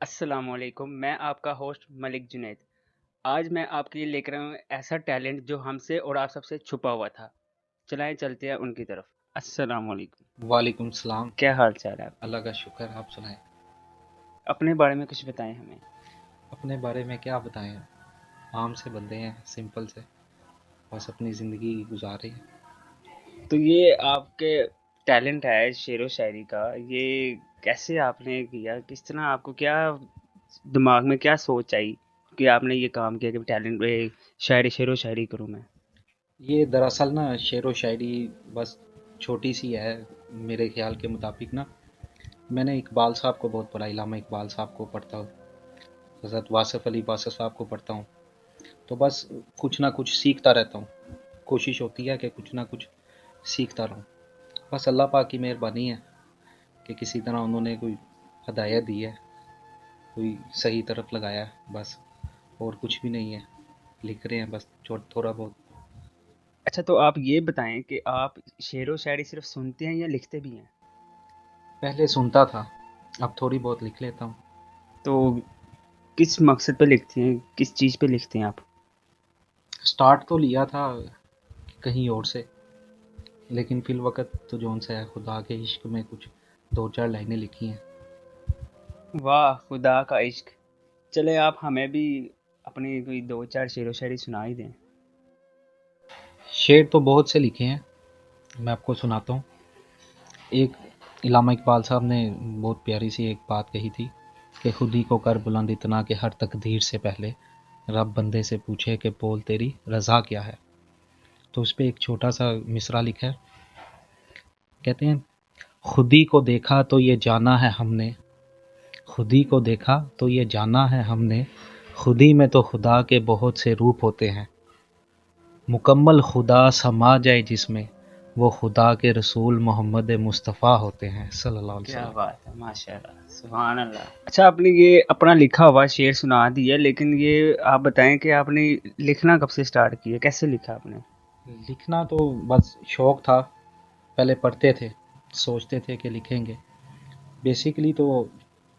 السلام علیکم، میں آپ کا ہوسٹ ملک جنید۔ آج میں آپ کے لیے لے کر آیا ہوں ایسا ٹیلنٹ جو ہم سے اور آپ سب سے چھپا ہوا تھا۔ چلائیں چلتے ہیں ان کی طرف۔ السلام علیکم، وعلیکم السلام۔ کیا حال چال ہے آپ کے؟ اللہ کا شکر، آپ سنائیں۔ اپنے بارے میں کچھ بتائیں ہمیں۔ اپنے بارے میں کیا بتائیں، عام سے بندے ہیں، سمپل سے، بس اپنی زندگی گزار رہے ہیں۔ تو یہ آپ کے ٹیلنٹ ہے شعر و شاعری کا، یہ کیسے آپ نے کیا؟ کس طرح آپ کو کیا دماغ میں کیا سوچ آئی کہ آپ نے یہ کام کیا کہ ٹیلنٹ شعر و شاعری کروں میں؟ یہ دراصل نا شعر و شاعری بس چھوٹی سی ہے میرے خیال کے مطابق نا۔ میں نے اقبال صاحب کو بہت پڑھا، علامہ اقبال صاحب کو پڑھتا ہوں، حضرت واصف علی واسف صاحب کو پڑھتا ہوں، تو بس کچھ نہ کچھ سیکھتا رہتا ہوں۔ کوشش ہوتی ہے کہ کچھ نہ کچھ سیکھتا رہوں۔ بس اللہ پاک کی مہربانی ہے کہ کسی طرح انہوں نے کوئی ہدایت دی ہے، کوئی صحیح طرف لگایا ہے، بس اور کچھ بھی نہیں ہے۔ لکھ رہے ہیں بس تھوڑا بہت۔ اچھا، تو آپ یہ بتائیں کہ آپ شعر و شاعری صرف سنتے ہیں یا لکھتے بھی ہیں؟ پہلے سنتا تھا، اب تھوڑی بہت لکھ لیتا ہوں۔ تو کس مقصد پہ لکھتے ہیں، کس چیز پہ لکھتے ہیں آپ؟ سٹارٹ تو لیا تھا کہیں اور سے، لیکن فی الوقت تو جون سے ہے خدا کے عشق میں کچھ دو چار لائنیں لکھی ہیں۔ واہ، خدا کا عشق! چلے آپ ہمیں بھی اپنی کوئی دو چار شعر و شاعری سنا ہی دیں۔ شعر تو بہت سے لکھے ہیں، میں آپ کو سناتا ہوں۔ ایک علامہ اقبال صاحب نے بہت پیاری سی ایک بات کہی تھی کہ خودی کو کر بلند اتنا کہ ہر تقدیر سے پہلے رب بندے سے پوچھے کہ بول تیری رضا کیا ہے۔ تو اس پہ ایک چھوٹا سا مصرع لکھا ہے، کہتے ہیں خودی کو دیکھا تو یہ جانا ہے ہم نے، خودی کو دیکھا تو یہ جانا ہے ہم نے، خودی میں تو خدا کے بہت سے روپ ہوتے ہیں، مکمل خدا سما جائے جس میں وہ خدا کے رسول محمد مصطفیٰ ہوتے ہیں صلی اللہ علیہ کیا وسلم۔ بات ہے، ماشاء اللہ، سبحان اللہ! اچھا، آپ نے یہ اپنا لکھا ہوا شعر سنا دیا، لیکن یہ آپ بتائیں کہ آپ نے لکھنا کب سے سٹارٹ کیا، کیسے لکھا آپ نے؟ لکھنا تو بس شوق تھا، پہلے پڑھتے تھے، سوچتے تھے کہ لکھیں گے۔ بیسیکلی تو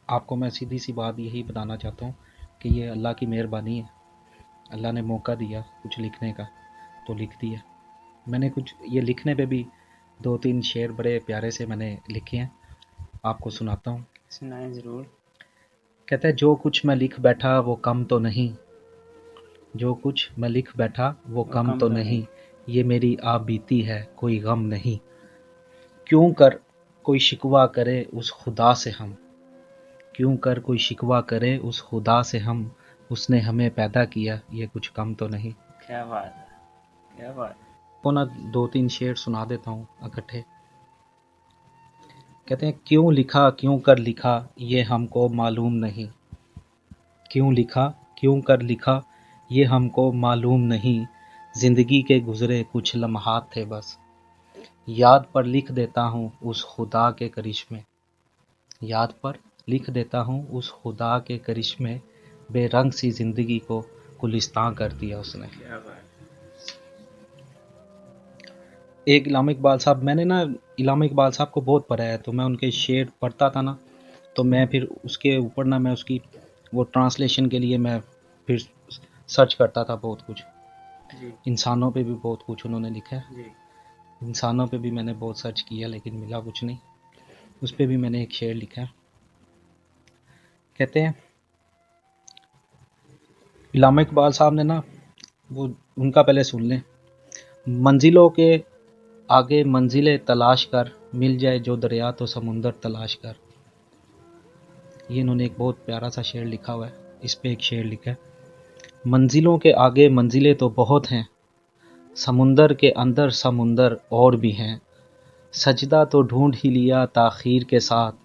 آپ کو میں سیدھی سی بات یہی بتانا چاہتا ہوں کہ یہ اللہ کی مہربانی ہے، اللہ نے موقع دیا کچھ لکھنے کا تو لکھ دیا۔ میں نے کچھ یہ لکھنے پہ بھی دو تین شعر بڑے پیارے سے میں نے لکھے ہیں، آپ کو سناتا ہوں۔ سنائیں ضرور۔ کہتا ہے جو کچھ میں لکھ بیٹھا وہ کم تو نہیں، جو کچھ میں لکھ بیٹھا وہ وہ کم کم تو نہیں، یہ میری آپ بیتی ہے کوئی غم نہیں، کیوں کر کوئی شکوہ کرے اس خدا سے ہم، کیوں کر کوئی شکوہ کرے اس خدا سے ہم، اس نے ہمیں پیدا کیا یہ کچھ کم تو نہیں۔ کیا بات ہے، کیا بات ہے! وہ نا دو تین شعر سنا دیتا ہوں اکٹھے۔ کہتے ہیں کیوں لکھا کیوں کر لکھا یہ ہم کو معلوم نہیں، کیوں لکھا کیوں کر لکھا یہ ہم کو معلوم نہیں، زندگی کے گزرے کچھ لمحات تھے بس، یاد پر لکھ دیتا ہوں اس خدا کے کرشمے، یاد پر لکھ دیتا ہوں اس خدا کے کرشمے، بے رنگ سی زندگی کو گلستاں کر دیا اس نے۔ کیا بات ہے! ایک علامہ اقبال صاحب، میں نے نا علامہ اقبال صاحب کو بہت پڑھا ہے، تو میں ان کے شعر پڑھتا تھا نا، تو میں پھر اس کے اوپر نا میں اس کی وہ ٹرانسلیشن کے لیے میں پھر سرچ کرتا تھا بہت کچھ۔ جی انسانوں پہ بھی بہت کچھ انہوں نے لکھا ہے، جی۔ انسانوں پہ بھی میں نے بہت سرچ کیا لیکن ملا کچھ نہیں۔ اس پہ بھی میں نے ایک شعر لکھا ہے، کہتے ہیں علامہ اقبال صاحب نے نا وہ ان کا پہلے سن لیں۔ منزلوں کے آگے منزلیں تلاش کر، مل جائے جو دریا تو سمندر تلاش کر۔ یہ انہوں نے ایک بہت پیارا سا شعر لکھا ہوا ہے، اس پہ ایک شعر لکھا ہے، منزلوں کے آگے منزلیں تو بہت ہیں، سمندر کے اندر سمندر اور بھی ہیں، سجدہ تو ڈھونڈ ہی لیا تاخیر کے ساتھ،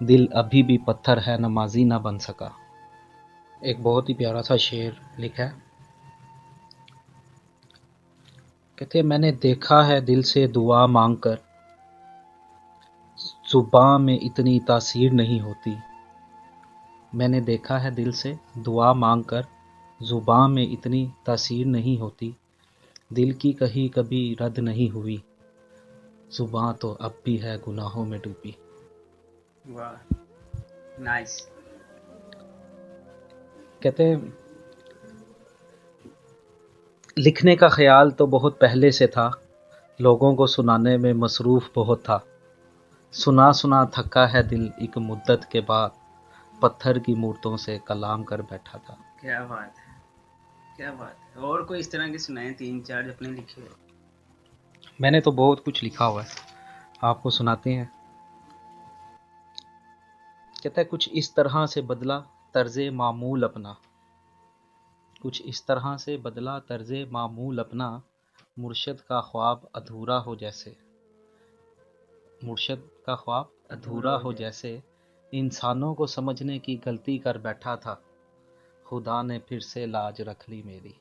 دل ابھی بھی پتھر ہے نمازی نہ بن سکا۔ ایک بہت ہی پیارا سا شعر لکھا ہے، کہتے ہیں میں نے دیکھا ہے دل سے دعا مانگ کر، زباں میں اتنی تاثیر نہیں ہوتی، میں نے دیکھا ہے دل سے دعا مانگ کر، زباں میں اتنی تاثیر نہیں ہوتی، دل کی کہیں کبھی رد نہیں ہوئی، زباں تو اب بھی ہے گناہوں میں ڈوبی۔ واہ، نائس! کہتے ہیں لکھنے کا خیال تو بہت پہلے سے تھا، لوگوں کو سنانے میں مصروف بہت تھا، سنا سنا تھکا ہے دل ایک مدت کے بعد، پتھر کی مورتوں سے کلام کر بیٹھا تھا۔ کیا بات ہے، کیا بات ہے! اور کوئی اس طرح کے سنائیں، 3 4 جو اپنے لکھے ہوئے۔ میں نے تو بہت کچھ لکھا ہوا ہے، آپ کو سناتے ہیں۔ کہتا ہے کچھ اس طرح سے بدلا طرز معمول اپنا، کچھ اس طرح سے بدلا طرز معمول اپنا، مرشد کا خواب ادھورا ہو جیسے، مرشد کا خواب ادھورا ہو جیسے، انسانوں کو سمجھنے کی غلطی کر بیٹھا تھا، خدا نے پھر سے لاج رکھ لی میری۔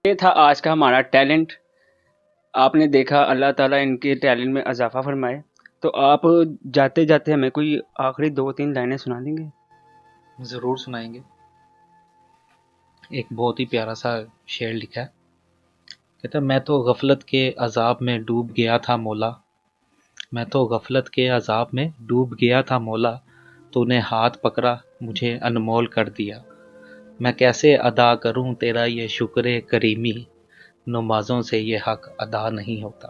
یہ تھا آج کا ہمارا ٹیلنٹ۔ آپ نے دیکھا، اللہ تعالیٰ ان کے ٹیلنٹ میں اضافہ فرمائے۔ تو آپ جاتے جاتے ہمیں کوئی آخری 2 3 لائنیں سنا دیں گے؟ ضرور سنائیں گے۔ ایک بہت ہی پیارا سا شعر لکھا ہے، کہتا ہے میں تو غفلت کے عذاب میں ڈوب گیا تھا مولا، میں تو غفلت کے عذاب میں ڈوب گیا تھا مولا، تو نے ہاتھ پکڑا مجھے انمول کر دیا، میں کیسے ادا کروں تیرا یہ شکر کریمی، نمازوں سے یہ حق ادا نہیں ہوتا۔